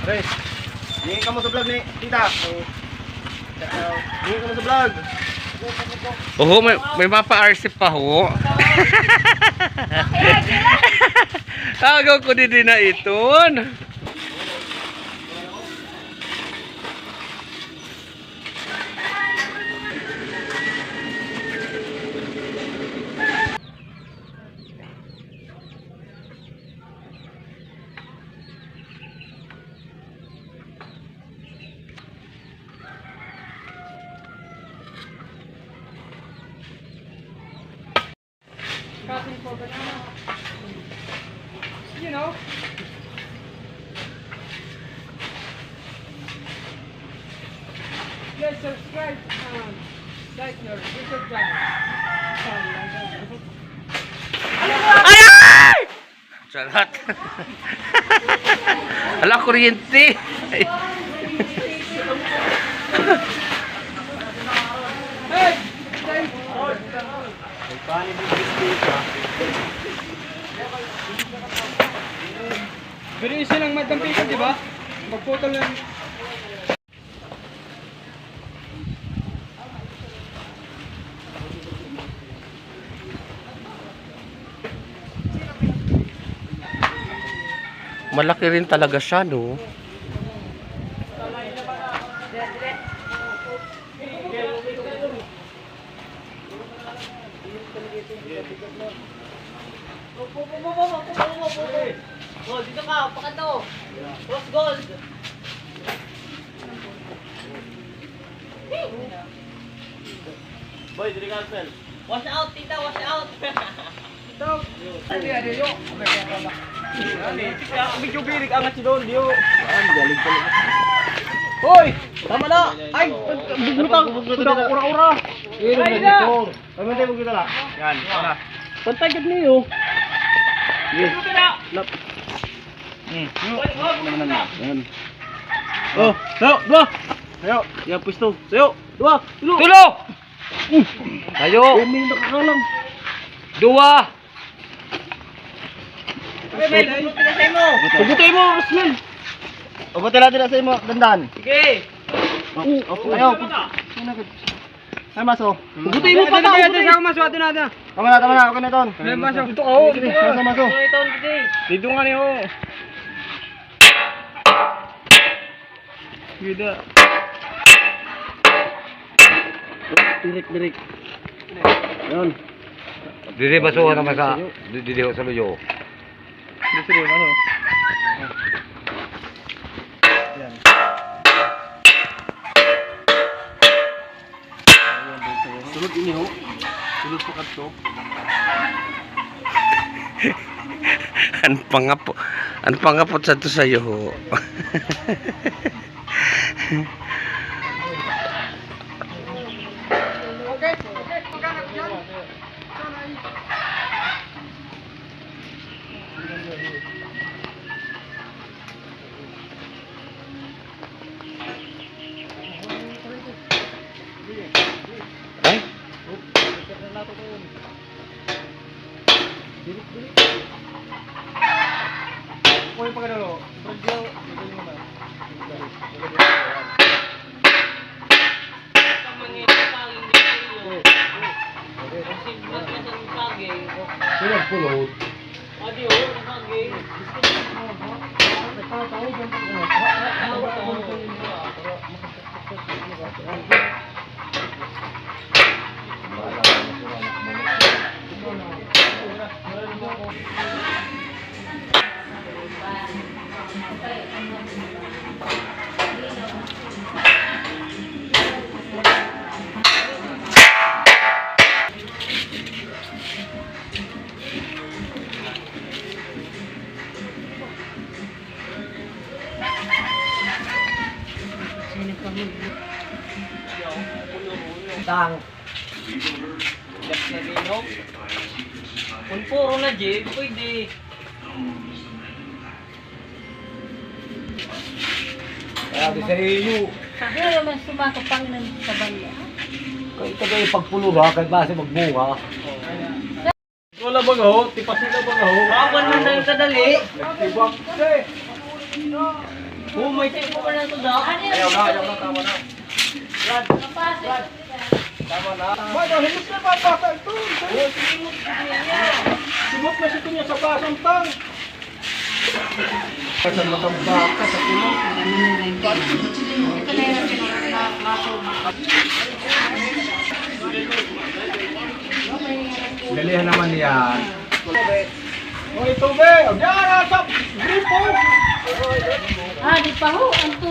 Pre, hingin ka mo sa vlog ni tita. Hingin ka mo sa vlog. Oo, may mapa-RC pa ho. Agaw ko din na iton. Cutting for banana. You know. Let's subscribe like your YouTube channel. Ay! Salat. Ala, kuryente. Ay. Hey! Pero isa lang madampikan, di ba? Magputol lang. Malaki rin talaga siya, no? Oh, dito ka, pakato. Cross gold. Boy, dili ka sel. Wash out, tita, wash out. Medyo birik angat si Don, Dio. Ang galing pala. Hoy! Tama na! Ay! Bugutang! Ura-ura! Ay na! Ay mo tayo bugutang lang. Yan, wala. Pantay gid niyo. Yes. Lap. Yan. Oh, sayo, dua. Sayo, yan pwesto. Sayo, dua. Tulo! Tayo! May nakakalang. Dua! Pagutay mo, Rosmel. Pagutay natin na sa imo, dandan. Sige. Ayaw. Ay, maso. Pagutay mo pa ta. Maso atin na. Tama na. Okay na ton. Maso. Ito ka ho. Maso. Ito, sige. Dito nga niyo. Gida. Dirik. Yan. Didi ba suha naman sa... Didi ho sa luyo. Dito rin ano. Yan. Sulod ini ho. Sulod pa kadto. An pangapot sa to sayo ho. Okay. Magkano yan? Ay? Kuya pa kadalo. Radyo. Sino pulot? Tang. Gas na rin, kung puro na Jay, pwede. Kaya di sa iyo. Pero naman sumakapang sa banda. Kaya ito kayo pagpulura, kahit base magbunga. Wala bang ho? Tipasin na bang ho? Baban man na yung kadali. Tibak. Oh, may tipo pa na ito daw. Ayaw na, tama na. Tama na. Boy, dahil na papasa ito. Oh, simot niya. Simot na siya niya sa pasang tang. Sa matambaka sa tulong. Dalihan naman yan. Hoy, tubig! O, diyan! Sa gripo! Ah, di pa ho. Ang to.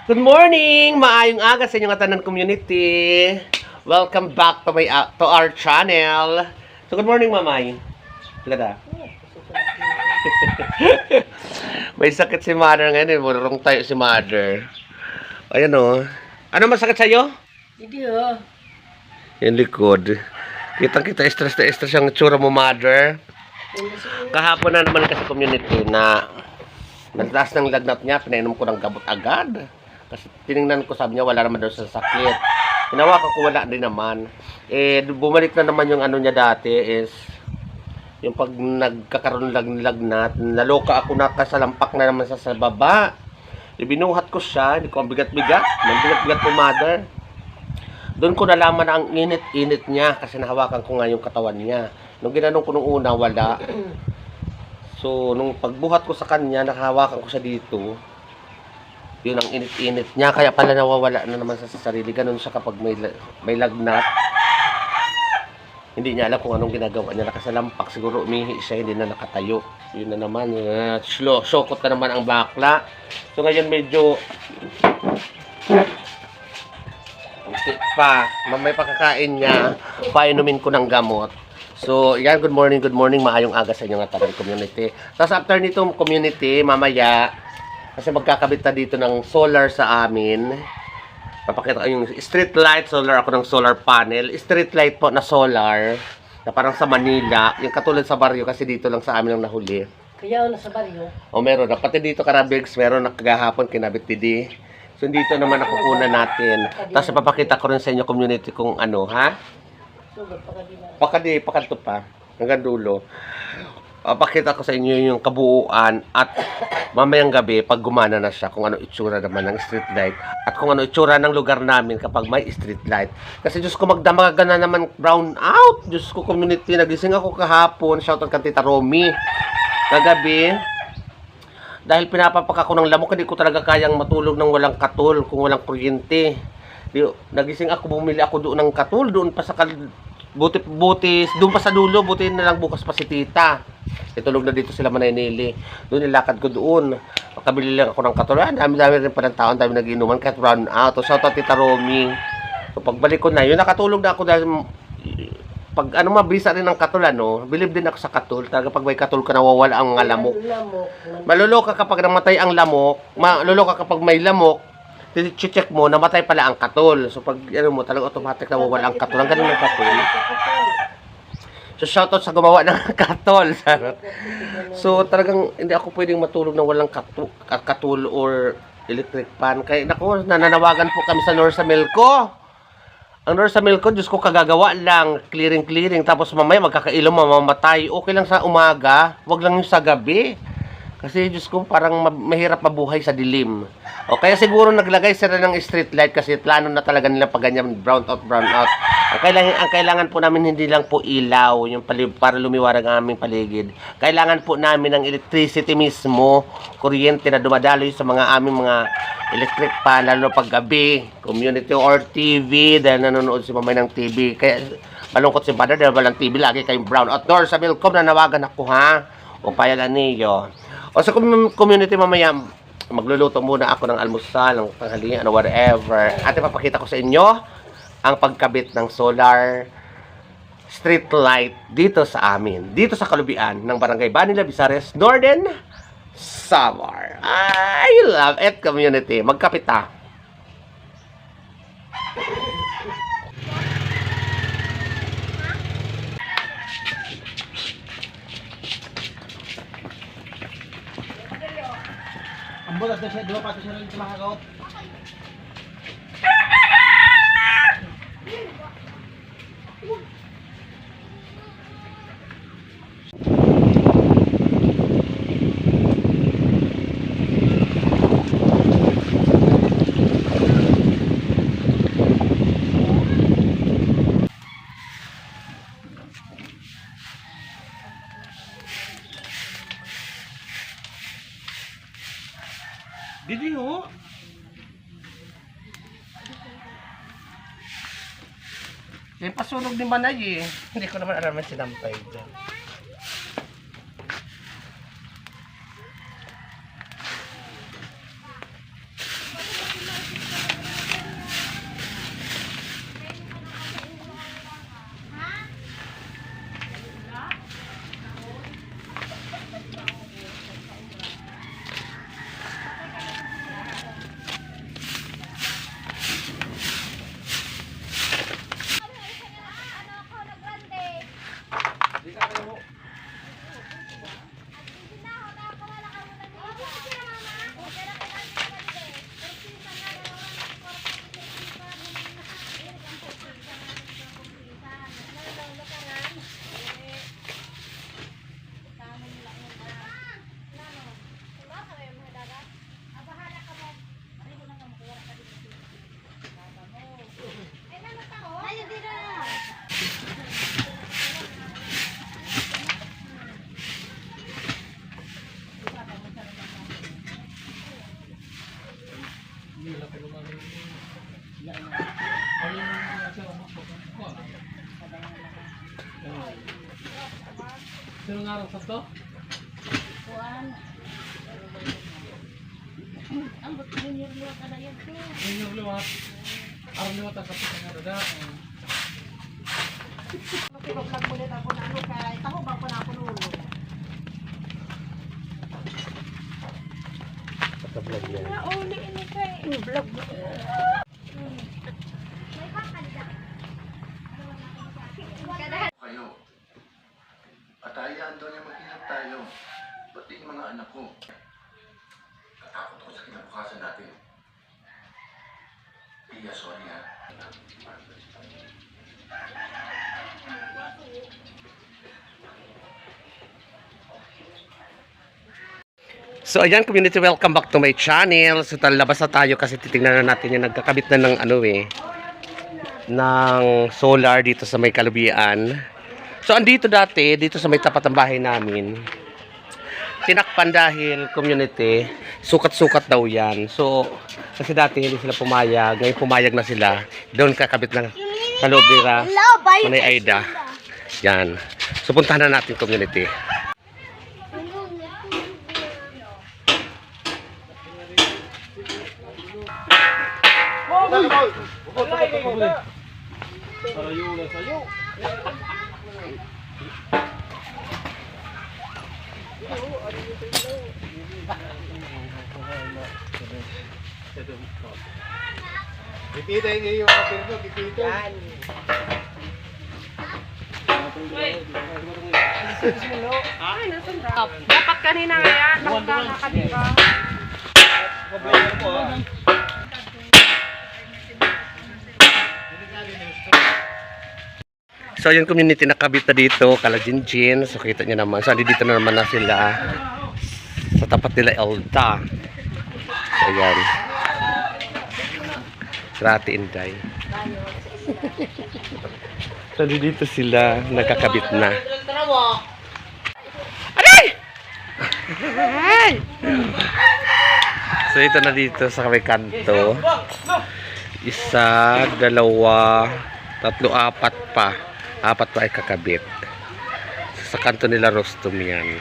Good morning! Maayong aga sa inyong atanan community. Welcome back to our channel. So good morning, Mamay. Ganda. May sakit si Mother ngayon. Murong tayo si Mother. Ayan o. Ano masakit sa'yo? Hindi ho. Yung likod. Kitang-kita stress na stress ang tsura mo, Mother. Kahapon na naman kasi community na nagtaas ng lagnat niya. Pinainom ko ng gamot agad. Kasi tinignan ko, sabi niya wala naman daw sa sakit. Hinawakan ko, wala din naman. Eh, bumalik na naman yung ano niya dati is yung pag nagkakaroon lagnat, naloka ako, nakasalampak na naman sa baba. Ibinuhat ko siya, hindi ko ang bigat-bigat. Bigat-bigat po, Mother. Doon ko nalaman ang init-init niya kasi nahawakan ko nga yung katawan niya. Nung ginanong ko nung una, wala. So, nung pagbuhat ko sa kanya, nakahawakan ko siya dito. Yun ang init-init niya, kaya pala nawawala na naman sa sarili. Ganun siya kapag may lagnat. Hindi niya alam kung anong ginagawa niya. Nakasalampak, siguro umihi siya, hindi na nakatayo. Yun na naman, sokot na naman ang bakla. So ngayon medyo pa, mamay pakakain niya, painumin ko ng gamot. So, yan, good morning, maayong aga sa inyong atanan community. Tapos after nitong community, mamaya, kasi magkakabit na dito ng solar sa amin. Papakita ko yung street light, solar ako ng solar panel. Street light po na solar, na parang sa Manila. Yung katulad sa baryo kasi dito lang sa amin ang nahuli. Kaya na sa baryo. O meron na. Pati dito Karabigs, meron na kagahapon kinabit didi. So dito naman nakukunan natin. Tapos papakita ko rin sa inyo community kung ano, ha? Pakanto pa. Hanggang dulo. Papakita ko sa inyo yung kabuuan at mamayang gabi pag gumana na siya kung ano itsura naman ng street light at kung ano itsura ng lugar namin kapag may street light. Kasi Diyos ko, magdamaga na naman brown out. Diyos ko, community, nagising ako kahapon. Shoutout kay Tita Romy. Kagabi, dahil pinapapak ako ng lamok, hindi ko talaga kayang matulog ng walang katul kung walang kuryente. Nagising ako, bumili ako doon ng katul, doon pa sa buti, doon pa sa dulo, buti na lang bukas pa si Tita. Itulog na dito sila Manaynili. Doon nilakad ko doon. Makabili lang ako ng katulan. Dami-dami rin pa ng tao. Dami nag-inuman kahit run out. So, shoutout Tita Romy. So, pagbalik ko na, yun, nakatulog na ako dahil pag ano mabisa rin ng katul, ano, believe din ako sa katul. Talaga pag may katul ka, nawawala ang mga lamok. Maluluka kapag namatay ang lamok. Maluluka kapag may lamok. Check mo, namatay pala ang katul. So, pag ano mo, talaga automatic nawawala ang katul. Ang ganun ng katul. So, shoutout sa gumawa ng katol. So, talagang hindi ako pwedeng matulog na walang katul or electric fan. Kaya, naku, nananawagan po kami sa Norsamil ko. Ang Norsamil ko, Diyos ko, kagagawa lang. Clearing. Tapos mamaya magkakailom, mamamatay. Okay lang sa umaga. Wag lang yung sa gabi. Kasi, Diyos ko, parang mahirap mabuhay sa dilim. O kaya siguro naglagay sila ng street light kasi plano na talaga nila pag ganyan brown out. Ang kailangan po namin hindi lang po ilaw yung para lumiwanag ang aming paligid. Kailangan po namin ng electricity mismo, kuryente na dumadaloy sa mga aming mga electric pan, lalo pag gabi, community or TV dahil nanonood si mamay ng TV. Kaya malungkot si Mother dahil walang TV, lagi kayong brown out. Door sa Milcom, nanawagan ako, ha? O payalan niyo. O sa community mamaya, magluluto muna ako ng almusal, ng tanghalian, ano, whatever. At ipapakita ko sa inyo ang pagkabit ng solar street light dito sa amin. Dito sa kalubian ng Barangay Banila, Visares, Northern Samar. I love it, community. Magkapita. Ang bulat na siya, dua pa siya rin kumakagot. Didi ho. Yung pasunog ni Manay eh. Hindi ko naman alam ang sinampay dyan. Sino nga rin sa to? Kuan. Ang buto junior luwat ada yan to. Junior liwat. Aram liwat ang kapit nga dada. Pag mulit ako na ano kay taho ba ko na ako nulo. Pagka-vlog yan. Uli ini kay vlog. Kayo. At hayaan daw niya maghirap tayo. Pati yung mga anak ko. Katakot ako sa kinabukasan natin. Iya, sorry ha. So ayan community, welcome back to my channel. So talabas na tayo kasi titingnan na natin yung nagkakabit na ng ano ng solar dito sa may kalubian. So andito dati, dito sa may tapat ng bahay namin, tinakpan dahil community, sukat-sukat daw yan. So kasi dati hindi sila pumayag, ngayon pumayag na sila. Doon kakabit na sa loob nila, Manay Aida. Yan. So puntahan na natin community. Kikita yung mga pirgo, kikita. Yan. Dapat kanina nga yan, magkama ka diba? So yung community nakabit na dito, Kalajinjin. So kita nyo naman, so dito na naman na sila sa tapat nila Elda. So yan, Rati Inday. So dito sila nakakabit na. Aray! So ito na dito sa may kanto. Isa, dalawa, tatlo, apat pa. Apat pa ay kakabit. Sa kanto nila Rostom yan.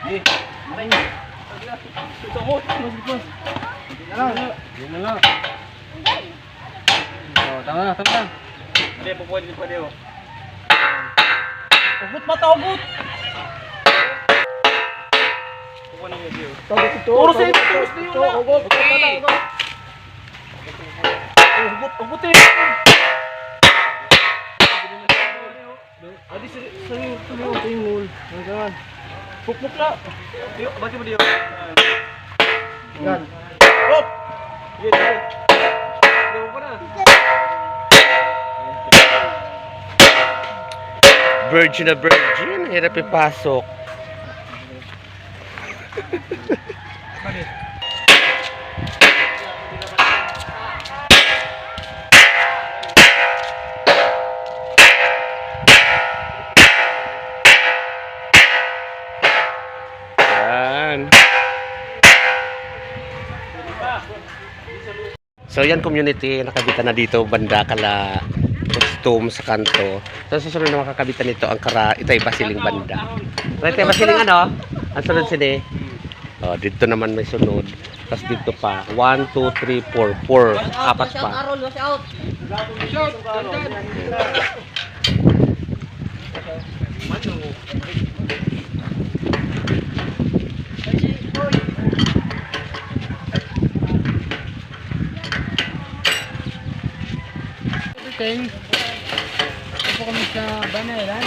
Yun na lang. Oh, tama na. Hindi, pupwede pa rin. Ugot mata, ugot! Puro sa ito, tulos na yun na. Ugot eh. Adi, sa'yo, tuloy yung mul. Hanggang. Pukpuk na. Diyo, bati mo diyo. Yan. Hop! Sige. Diyo pa na. Virgin na virgin, hirap ipasok. Yan. So yan community, nakabitan na dito banda kala costume sa kanto. So susunod na makakabitan nito ang Itay Basiling banda. So Itay Basiling ano? Ang sunod sini. Oh, dito naman may sunod. Tapos dito pa 1, 2, 3, 4, 4, apat pa. Shout! Everything. Ito po kami sa Banalan.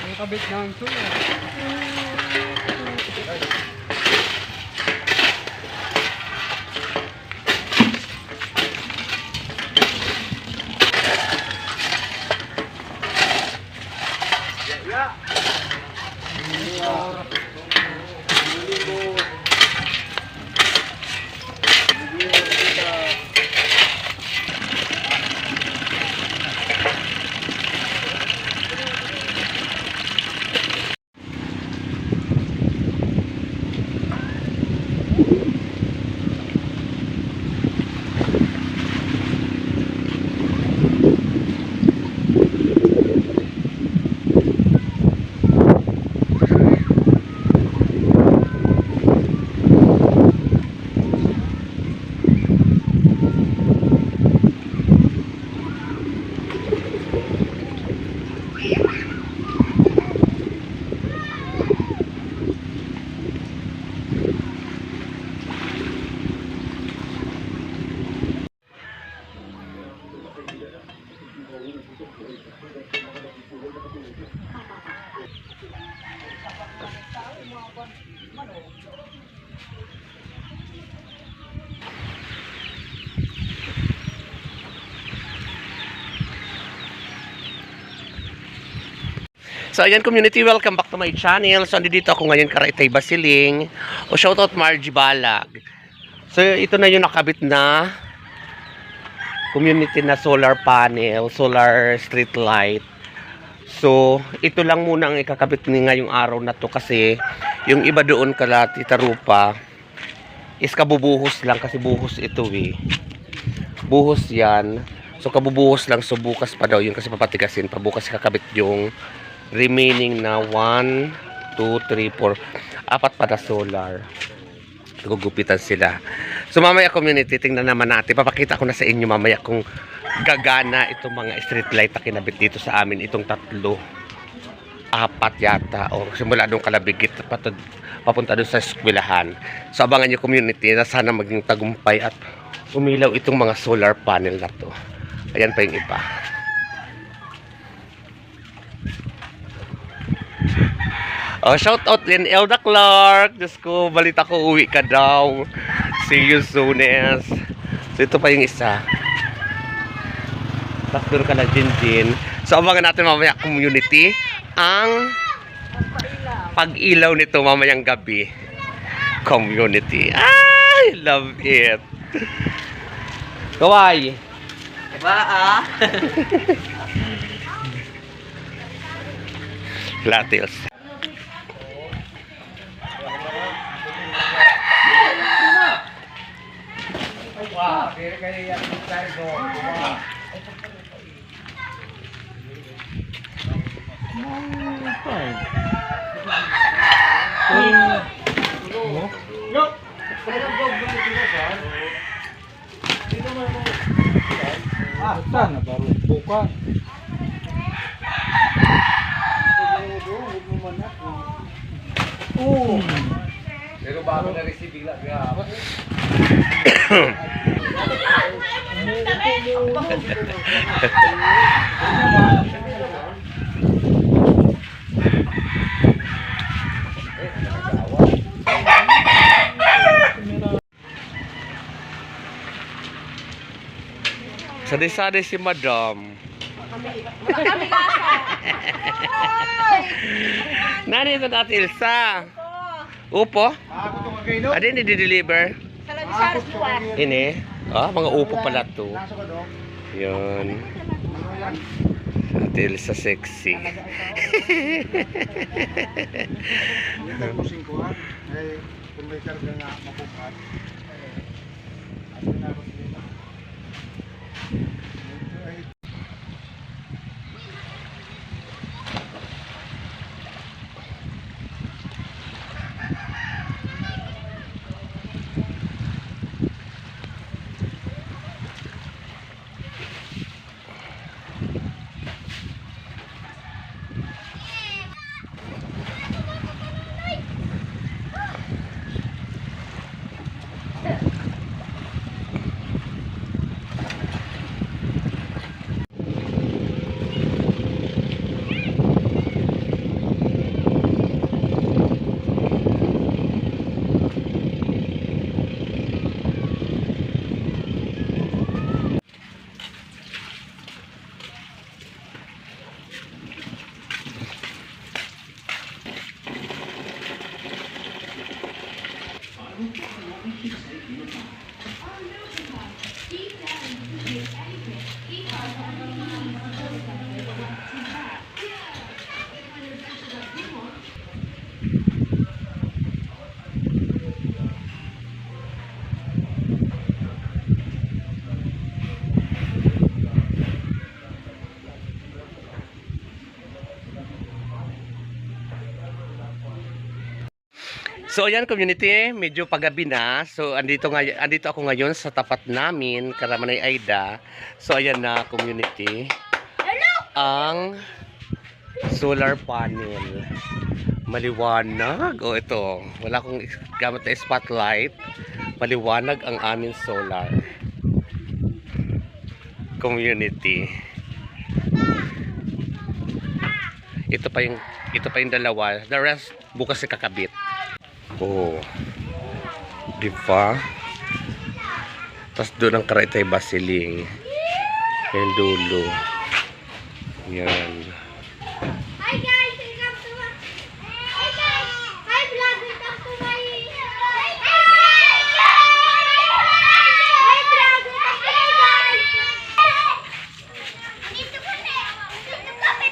Ang kabit ng tula. So ayan community, welcome back to my channel. So andito ako ngayon kara Itay Basiling. O shoutout Margie Balag. So ito na yung nakabit na community na solar panel, solar street light. So ito lang muna ang ikakabit ni ngayong araw na to kasi yung iba doon kala Tita Rupa is kabubuhos lang kasi buhos ito eh. Buhos yan. So kabubuhos lang, so bukas pa daw yun kasi papatigasin pa. Bukas kakabit yung remaining na 1, 2, 3, 4, apat pa na solar. Gugupitan sila. So mamaya community, tingnan naman natin. Papakita ko na sa inyo mamaya kung gagana itong mga street light na kinabit dito sa amin. Itong 3, 4 yata. O simula doon kalabigit papunta doon sa eskwelahan. So abangan nyo community na sana maging tagumpay at umilaw itong mga solar panel na to. Ayan pa yung iba. Oh, shout out din Elda Clark. Diyos ko, balita ko uwi ka daw. See you soonest. So ito pa yung isa. Tapos doon ka na Jinjin. So abangan natin mamaya community ang pag-ilaw nito mamayang gabi. Community. I love it. Kawai. Diba Latils. Sana baru buka. Pero bago na-receive bigla kaya. Sadis-sadis si Madam. Nani ito Ate Ilsa? Upo? Ano yung deliver? Salas buwan. Ini? Ah, mga upo pala to. Yun. Ate Ilsa sexy. So ayan community, medyo paggabi na. So andito ako ngayon sa tapat namin, Karamanay Aida. So ayan na community. Ang solar panel. Maliwanag. Oh ito, wala akong gamit na spotlight. Maliwanag ang aming solar. Community. Ito pa yung dalawa. The rest bukas ikakabit. Oh, di ba? Tapos doon ang Karatay Basiling. Yung dulo. Yan. Hi guys, welcome to my... Hi guys! Hi vlog, welcome to my... Hi vlog, welcome to my guys! Dito kami! Dito kami!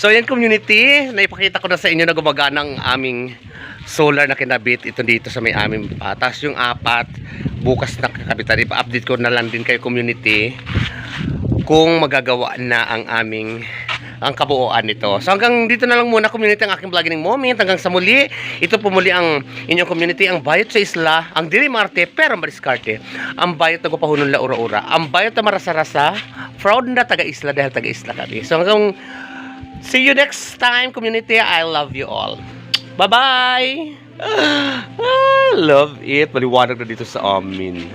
So yan community, naipakita ko na sa inyo na gumagana ang aming solar na kinabit ito dito sa may aming patas. Yung apat, bukas na kakabitan. Ipa-update ko na lang din kayo community kung magagawa na ang kabuuan nito. So hanggang dito na lang muna community ang aking vlogging moment. Hanggang sa muli, ito po muli ang inyong community, ang bayot sa isla, ang dili marte pero mariskarte, ang bayot na gupahunon la ura-ura, ang bayot na marasa-rasa, proud na taga-isla dahil taga-isla kami. So hanggang see you next time, community. I love you all. Bye-bye! I love it. Maliwanag na dito sa amin.